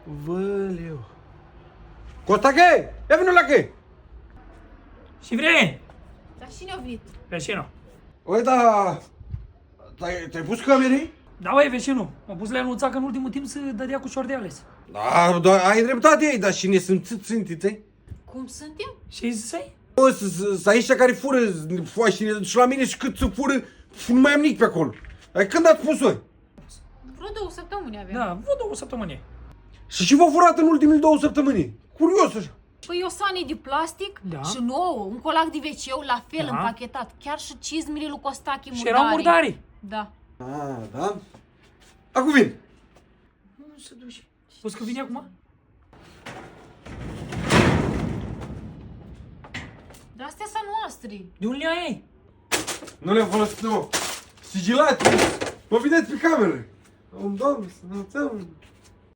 Văleu. Costache, ia vină la che. Și vrei? Dar cine a venit? Vecinul. Oi, da... Te-ai pus camerei? Da, băi, vecinul. M-a pus la el că în ultimul timp să dădea cu șor de ales. Da, ai dreptate ei, dar cine sunt țintiți? Cum suntem? Și zisei? Să ăștia care fură foaștine și la mine și cât să fură, nu mai am nici pe acolo. Când ați pus voi? Vreo 2 săptămâni avem. Da, vreo 2 săptămâni. Și ce v-a furat în ultimele 2 săptămâni? Curios așa. Păi o sanie de plastic Da. și nouă, un colac de wc la fel Da. împachetat. Chiar și cizmile lui Costache Și murdare. erau murdari. Da. Da? Acum vin. Nu se duce. Poți că vine acum? Dar astea sunt noastre. De unde le-ai ei? Nu le-am folosit nou. Sigilate. Mă vedeți pe cameră. Doamne, să